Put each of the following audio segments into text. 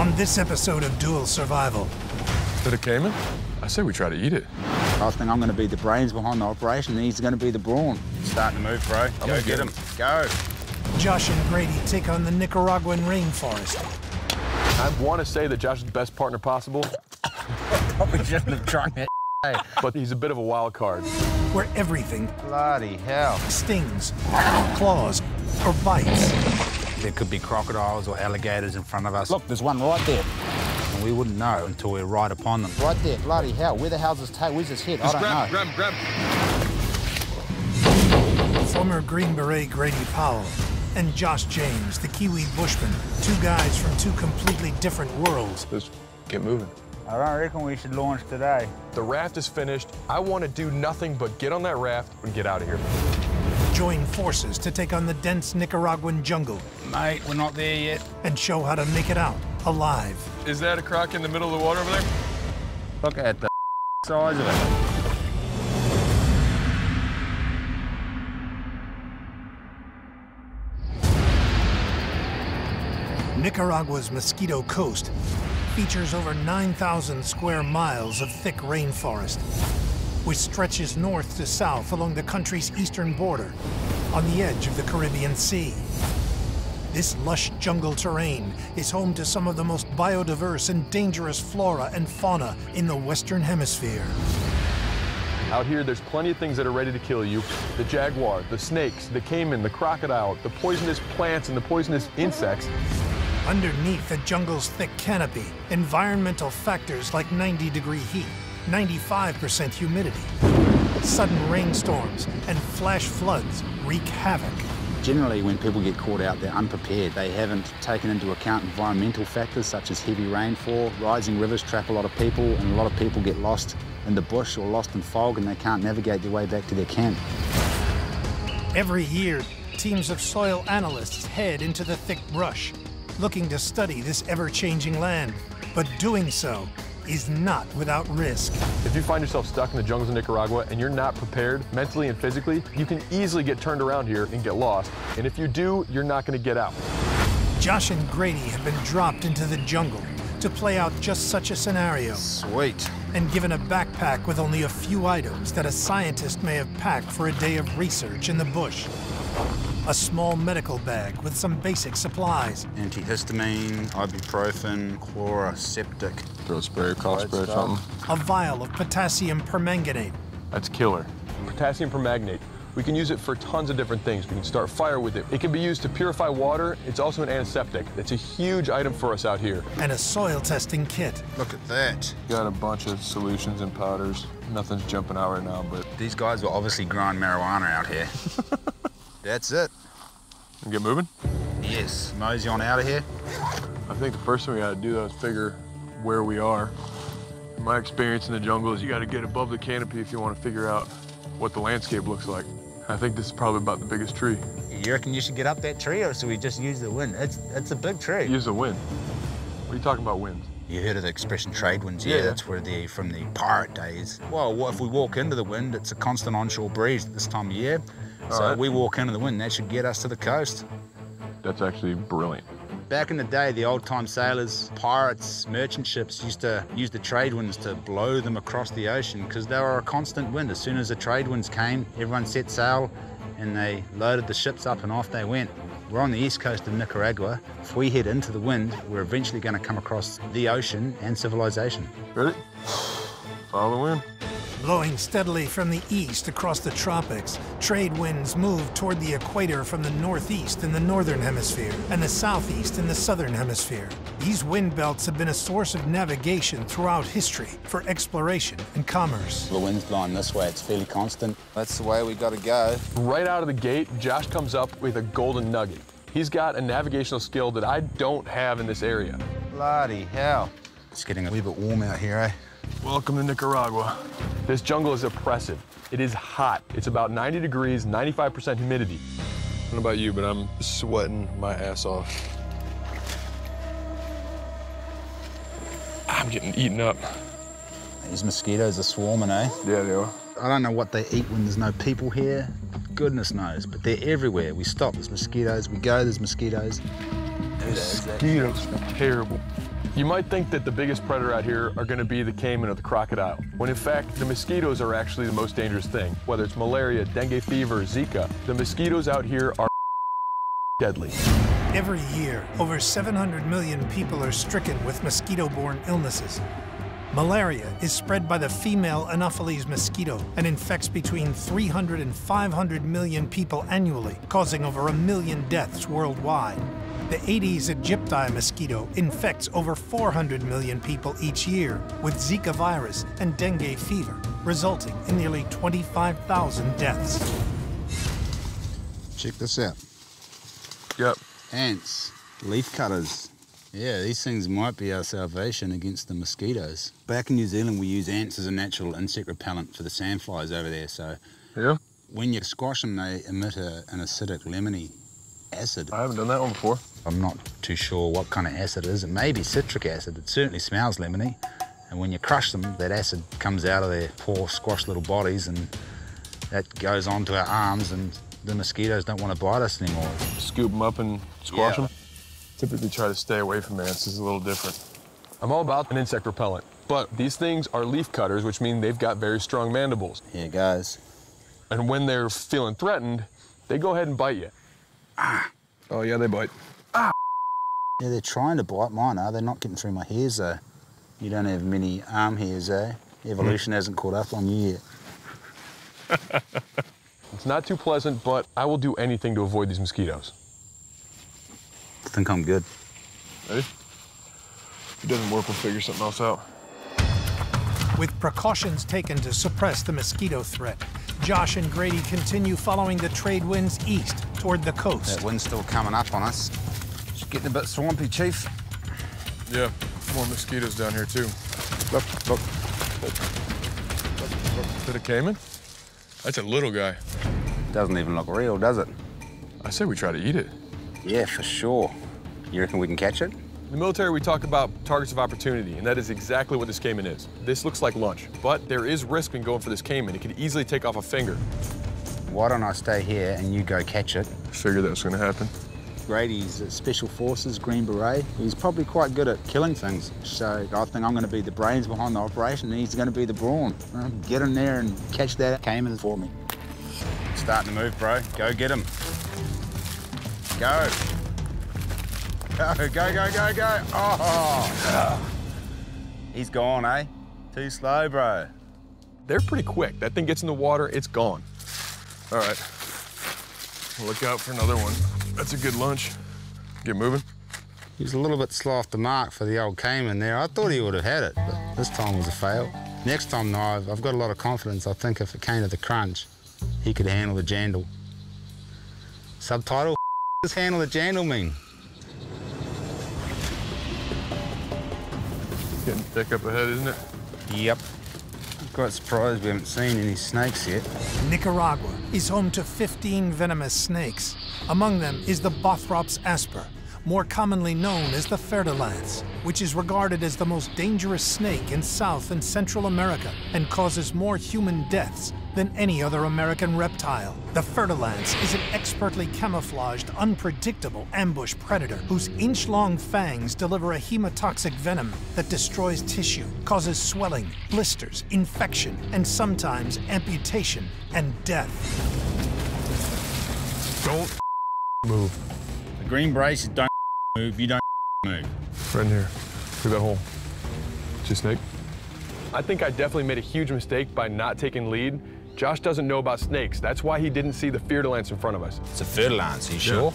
On this episode of Dual Survival. To the caiman? I say we try to eat it. I think I'm going to be the brains behind the operation, and he's going to be the brawn. Starting to move, bro. Go get him. Go. Josh and Grejdi take on the Nicaraguan rainforest. I want to say that Josh is the best partner possible. Probably shouldn't have drunk it. But he's a bit of a wild card. Where everything Bloody hell. stings, claws, or bites. There could be crocodiles or alligators in front of us. Look, there's one right there. And we wouldn't know until we're right upon them. Right there, bloody hell. Where the hell's his tail? Where's his head? I don't know. Grab. Former Green Beret Grady Powell and Josh James, the Kiwi bushman, two guys from two completely different worlds. Let's get moving. I don't reckon we should launch today. The raft is finished. I want to do nothing but get on that raft and get out of here. Join forces to take on the dense Nicaraguan jungle Mate, we're not there yet. and show how to make it out alive. Is that a croc in the middle of the water over there? Look at the size of it. Nicaragua's Mosquito Coast features over 9,000 square miles of thick rainforest, which stretches north to south along the country's eastern border, on the edge of the Caribbean Sea. This lush jungle terrain is home to some of the most biodiverse and dangerous flora and fauna in the Western Hemisphere. Out here, there's plenty of things that are ready to kill you. The jaguar, the snakes, the caiman, the crocodile, the poisonous plants, and the poisonous insects. Underneath the jungle's thick canopy, environmental factors like 90-degree heat, 95% humidity, sudden rainstorms, and flash floods wreak havoc. Generally, when people get caught out, they're unprepared. They haven't taken into account environmental factors such as heavy rainfall. Rising rivers trap a lot of people, and a lot of people get lost in the bush or lost in fog, and they can't navigate their way back to their camp. Every year, teams of soil analysts head into the thick brush, looking to study this ever-changing land. But doing so is not without risk. If you find yourself stuck in the jungles of Nicaragua and you're not prepared mentally and physically, you can easily get turned around here and get lost. And if you do, you're not going to get out. Josh and Grejdi have been dropped into the jungle to play out just such a scenario. Sweet. And given a backpack with only a few items that a scientist may have packed for a day of research in the bush. A small medical bag with some basic supplies. Antihistamine, ibuprofen, chloroseptic. Throat spray, cough spray or something. A vial of potassium permanganate. That's killer. Potassium permanganate. We can use it for tons of different things. We can start fire with it. It can be used to purify water. It's also an antiseptic. It's a huge item for us out here. And a soil testing kit. Look at that. Got a bunch of solutions and powders. Nothing's jumping out right now, but... These guys were obviously growing marijuana out here. That's it. And get moving? Yes. Mosey on out of here. I think the first thing we gotta do, though, is figure where we are. My experience in the jungle is you gotta get above the canopy if you want to figure out what the landscape looks like. I think this is probably about the biggest tree. You reckon you should get up that tree, or should we just use the wind? It's a big tree. Use the wind. What are you talking about, winds? You heard of the expression trade winds? Yeah. That's where they're from the pirate days. Well, what if we walk into the wind? It's a constant onshore breeze at this time of year. So right. we walk into the wind, that should get us to the coast. That's actually brilliant. Back in the day, the old-time sailors, pirates, merchant ships used to use the trade winds to blow them across the ocean because they were a constant wind. As soon as the trade winds came, everyone set sail and they loaded the ships up and off they went. We're on the east coast of Nicaragua. If we head into the wind, we're eventually going to come across the ocean and civilization. Ready? Follow the wind. Blowing steadily from the east across the tropics, trade winds move toward the equator from the northeast in the northern hemisphere and the southeast in the southern hemisphere. These wind belts have been a source of navigation throughout history for exploration and commerce. The wind's blowing this way, it's fairly constant. That's the way we gotta go. Right out of the gate, Josh comes up with a golden nugget. He's got a navigational skill that I don't have in this area. Bloody hell. It's getting a wee bit warm out here, eh? Welcome to Nicaragua. This jungle is oppressive. It is hot. It's about 90 degrees, 95% humidity. I don't know about you, but I'm sweating my ass off. I'm getting eaten up. These mosquitoes are swarming, eh? Yeah, they are. I don't know what they eat when there's no people here. Goodness knows, but they're everywhere. We stop, there's mosquitoes. We go, there's mosquitoes. Mosquitoes are terrible. You might think that the biggest predator out here are going to be the caiman or the crocodile, when in fact the mosquitoes are actually the most dangerous thing. Whether it's malaria, dengue fever, Zika, the mosquitoes out here are deadly. Every year, over 700 million people are stricken with mosquito-borne illnesses. Malaria is spread by the female Anopheles mosquito and infects between 300 and 500 million people annually, causing over 1 million deaths worldwide. The Aedes aegypti mosquito infects over 400 million people each year with Zika virus and dengue fever, resulting in nearly 25,000 deaths. Check this out. Yep. Ants, leaf cutters. Yeah, these things might be our salvation against the mosquitoes. Back in New Zealand, we use ants as a natural insect repellent for the sandflies over there. So Yeah? when you squash them, they emit an acidic lemony acid. I haven't done that one before. I'm not too sure what kind of acid it is. It may be citric acid. It certainly smells lemony. And when you crush them, that acid comes out of their poor, squashed little bodies, and that goes onto our arms, and the mosquitoes don't want to bite us anymore. Scoop them up and squash Yeah. them. Typically try to stay away from ants. This is a little different. I'm all about an insect repellent, but these things are leaf cutters, which mean they've got very strong mandibles. Here goes. And when they're feeling threatened, they go ahead and bite you. Ah. Oh yeah, they bite. Yeah, they're trying to bite mine, are they? Not getting through my hairs, though. You don't have many arm hairs, eh? Evolution hasn't caught up on you yet. It's not too pleasant, but I will do anything to avoid these mosquitoes. I think I'm good. Ready? If it doesn't work, we'll figure something else out. With precautions taken to suppress the mosquito threat, Josh and Grady continue following the trade winds east toward the coast. That wind's still coming up on us. It's getting a bit swampy, Chief. Yeah, more mosquitoes down here too. Look, look. Is that a caiman? That's a little guy. Doesn't even look real, does it? I say we try to eat it. Yeah, for sure. You reckon we can catch it? In the military, we talk about targets of opportunity, and that is exactly what this caiman is. This looks like lunch, but there is risk in going for this caiman. It could easily take off a finger. Why don't I stay here and you go catch it? Figured that was gonna happen. Grady's Special Forces, Green Beret. He's probably quite good at killing things. So I think I'm going to be the brains behind the operation, and he's going to be the brawn. Get in there and catch that caiman for me. Starting to move, bro. Go get him. Go. Go, go, go, go, go. Oh. He's gone, eh? Too slow, bro. They're pretty quick. That thing gets in the water, it's gone. All right. Look out for another one. That's a good lunch. Get moving. He was a little bit slow off the mark for the old caiman there. I thought he would have had it, but this time was a fail. Next time, though, I've got a lot of confidence. I think if it came to the crunch, he could handle the jandal. Subtitle, what does handle the jandal mean? Getting thick up ahead, isn't it? Yep. I'm quite surprised we haven't seen any snakes yet. Nicaragua is home to 15 venomous snakes. Among them is the Bothrops asper, more commonly known as the fer-de-lance, which is regarded as the most dangerous snake in South and Central America and causes more human deaths than any other American reptile. The fer-de-lance is an expertly camouflaged, unpredictable ambush predator whose inch-long fangs deliver a hemotoxic venom that destroys tissue, causes swelling, blisters, infection, and sometimes amputation and death. Don't move. The green braces don't move, you don't move. Right in here. Through that hole. See a snake? I think I definitely made a huge mistake by not taking lead. Josh doesn't know about snakes. That's why he didn't see the fer-de-lance in front of us. It's a fer-de-lance, are you sure?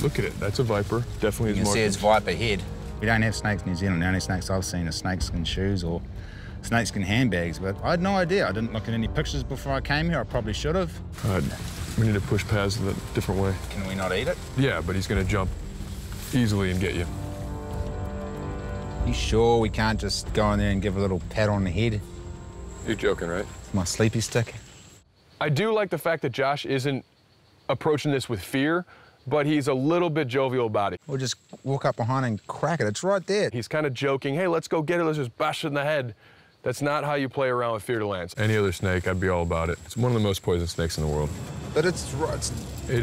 Look at it. That's a viper. Definitely You is can see marked. its viper head. We don't have snakes in New Zealand. The only snakes I've seen are snakeskin shoes or snakeskin handbags, but I had no idea. I didn't look at any pictures before I came here. I probably should have. We need to push past it a different way. Can we not eat it? Yeah, but he's gonna jump easily and get you. You sure we can't just go in there and give a little pat on the head? You're joking, right? My sleepy stick. I do like the fact that Josh isn't approaching this with fear, but he's a little bit jovial about it. We'll just walk up behind and crack it. It's right there. He's kind of joking, hey, let's go get it, let's just bash it in the head. That's not how you play around with fer-de-lance. Any other snake, I'd be all about it. It's one of the most poisonous snakes in the world. But it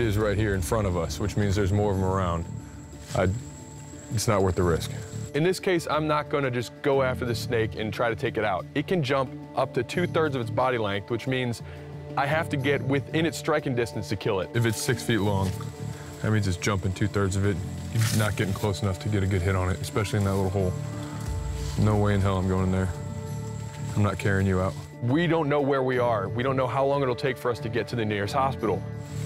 is right here in front of us, which means there's more of them around. I'd it's not worth the risk. In this case, I'm not gonna just go after the snake and try to take it out. It can jump up to 2/3 of its body length, which means I have to get within its striking distance to kill it. If it's 6 feet long, that means it's jumping 2/3 of it. You're not getting close enough to get a good hit on it, especially in that little hole. No way in hell I'm going in there. I'm not carrying you out. We don't know where we are. We don't know how long it'll take for us to get to the nearest hospital.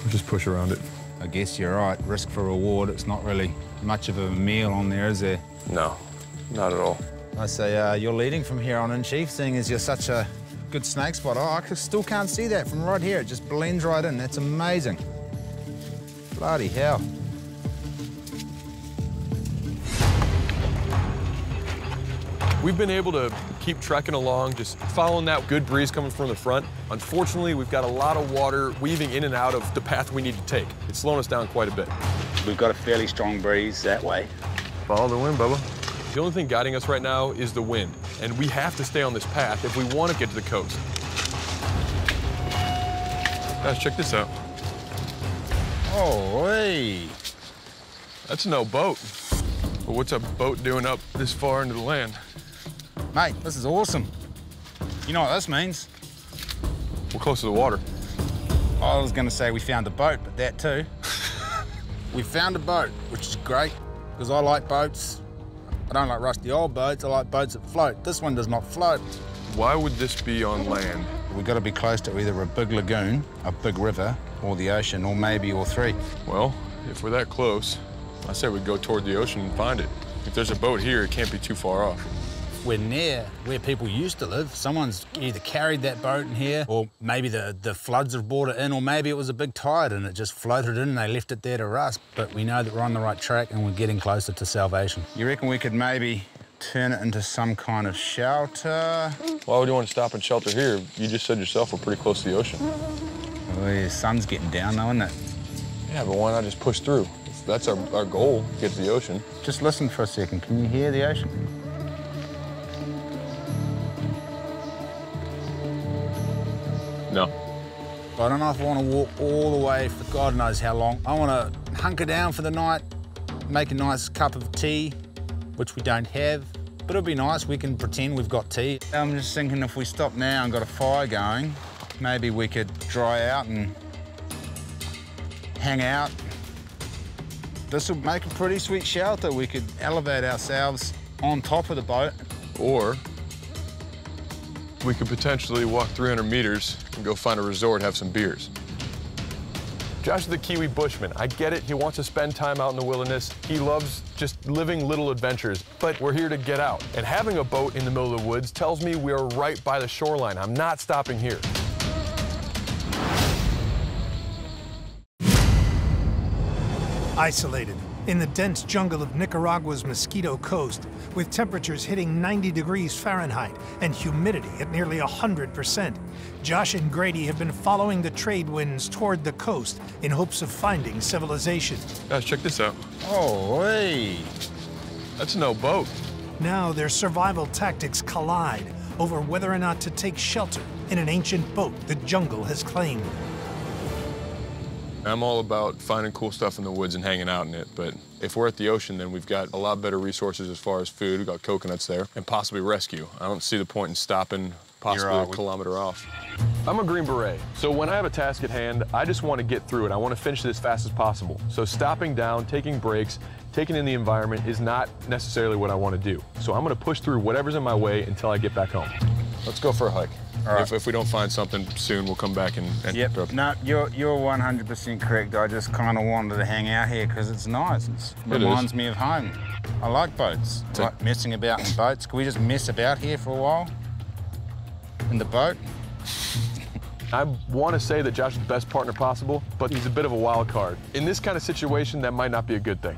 Just push around it. I guess you're right. Risk for reward. It's not really much of a meal on there, is there? No, not at all. I say you're leading from here on in, Chief, seeing as you're such a good snake spotter. Oh, I still can't see that from right here. It just blends right in. That's amazing. Bloody hell. We've been able to keep trekking along, just following that good breeze coming from the front. Unfortunately, we've got a lot of water weaving in and out of the path we need to take. It's slowing us down quite a bit. We've got a fairly strong breeze that way. Follow the wind, Bubba. The only thing guiding us right now is the wind, and we have to stay on this path if we want to get to the coast. Guys, check this out. Oh, hey. That's no boat. But what's a boat doing up this far into the land? Mate, this is awesome. You know what this means? We're close to the water. I was going to say we found a boat, but that too. We found a boat, which is great, because I like boats. I don't like rusty old boats, I like boats that float. This one does not float. Why would this be on land? We've got to be close to either a big lagoon, a big river, or the ocean, or maybe all three. Well, if we're that close, I say we go toward the ocean and find it. If there's a boat here, it can't be too far off. We're near where people used to live. Someone's either carried that boat in here, or maybe the floods have brought it in, or maybe it was a big tide and it just floated in and they left it there to rust. But we know that we're on the right track and we're getting closer to salvation. You reckon we could maybe turn it into some kind of shelter? Why would you want to stop and shelter here? You just said yourself we're pretty close to the ocean. Well, the sun's getting down though, isn't it? Yeah, but why not just push through? That's our goal, get to the ocean. Just listen for a second. Can you hear the ocean? No. I don't know if I want to walk all the way for God knows how long. I want to hunker down for the night, make a nice cup of tea, which we don't have, but it'll be nice. We can pretend we've got tea. I'm just thinking if we stop now and got a fire going, maybe we could dry out and hang out. This will make a pretty sweet shelter. We could elevate ourselves on top of the boat. Or we could potentially walk 300 meters and go find a resort, have some beers. Josh is the Kiwi bushman. I get it, he wants to spend time out in the wilderness. He loves just living little adventures, but we're here to get out. And having a boat in the middle of the woods tells me we are right by the shoreline. I'm not stopping here. Isolated in the dense jungle of Nicaragua's Mosquito Coast, with temperatures hitting 90 degrees Fahrenheit and humidity at nearly 100%, Josh and Grejdi have been following the trade winds toward the coast in hopes of finding civilization. Guys, check this out. Oh, hey. That's no boat. Now their survival tactics collide over whether or not to take shelter in an ancient boat the jungle has claimed. I'm all about finding cool stuff in the woods and hanging out in it, but if we're at the ocean, then we've got a lot better resources as far as food. We've got coconuts there, and possibly rescue. I don't see the point in stopping possibly a kilometer off. I'm a Green Beret, so when I have a task at hand, I just want to get through it. I want to finish it as fast as possible. So stopping down, taking breaks, taking in the environment is not necessarily what I want to do. So I'm going to push through whatever's in my way until I get back home. Let's go for a hike. All right. If we don't find something soon, we'll come back and Yep. No, you're 100% correct. I just kind of wanted to hang out here because it's nice. It reminds me of home. I like boats. I like messing about in boats. Can we just mess about here for a while? In the boat? I want to say that Josh is the best partner possible, but he's a bit of a wild card. In this kind of situation, that might not be a good thing.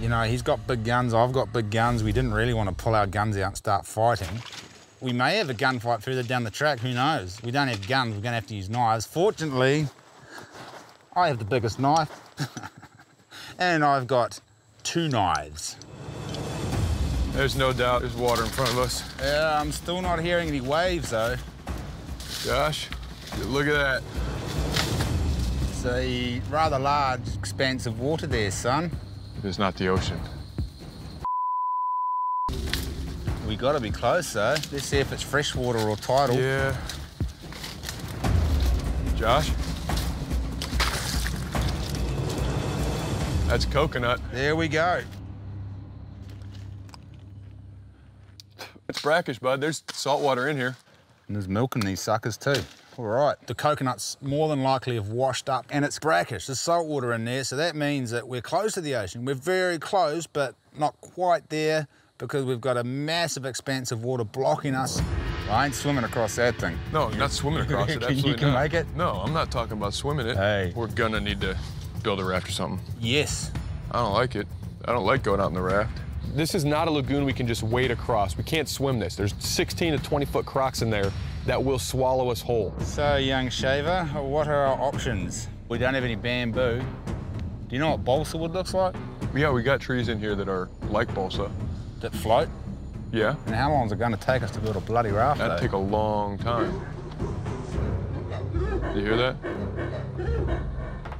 You know, he's got big guns, I've got big guns. We didn't really want to pull our guns out and start fighting. We may have a gunfight further down the track, who knows? We don't have guns, we're gonna have to use knives. Fortunately, I have the biggest knife, and I've got 2 knives. There's no doubt there's water in front of us. Yeah, I'm still not hearing any waves, though. Josh, look at that. It's a rather large expanse of water there, son. It's not the ocean. We gotta be close though. Let's see if it's freshwater or tidal. Yeah. Josh? That's coconut. There we go. It's brackish, bud. There's salt water in here. And there's milk in these suckers too. All right, the coconuts more than likely have washed up and it's brackish. There's salt water in there, so that means that we're close to the ocean. We're very close, but not quite there because we've got a massive expanse of water blocking us. I ain't swimming across that thing. No, you're not swimming across it, absolutely You can not. make it? No, I'm not talking about swimming it. Hey. We're gonna need to build a raft or something. Yes. I don't like it. I don't like going out in the raft. This is not a lagoon we can just wade across. We can't swim this. There's 16 to 20-foot crocs in there that will swallow us whole. So, young shaver, what are our options? We don't have any bamboo. Do you know what balsa wood looks like? Yeah, we got trees in here that are like balsa. That float? Yeah. And how long is it going to take us to build a bloody raft, That'd take a long time. You hear that?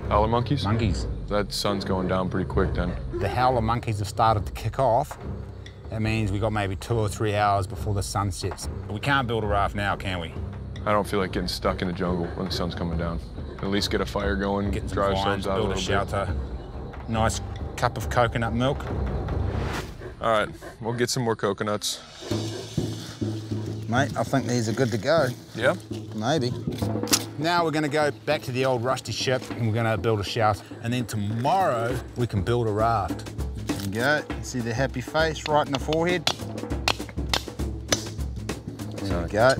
Howler monkeys? Monkeys. That sun's going down pretty quick then. The howler monkeys have started to kick off. That means we got maybe 2 or 3 hours before the sun sets. We can't build a raft now, can we? I don't feel like getting stuck in the jungle when the sun's coming down. At least get a fire going, Get some dry vines, ourselves out a build a little shelter. Nice cup of coconut milk. bit. All right, we'll get some more coconuts. Mate, I think these are good to go. Yeah? Maybe. Now we're going to go back to the old rusty ship and we're going to build a shelter. And then tomorrow we can build a raft. There we go. See the happy face right in the forehead? There we go.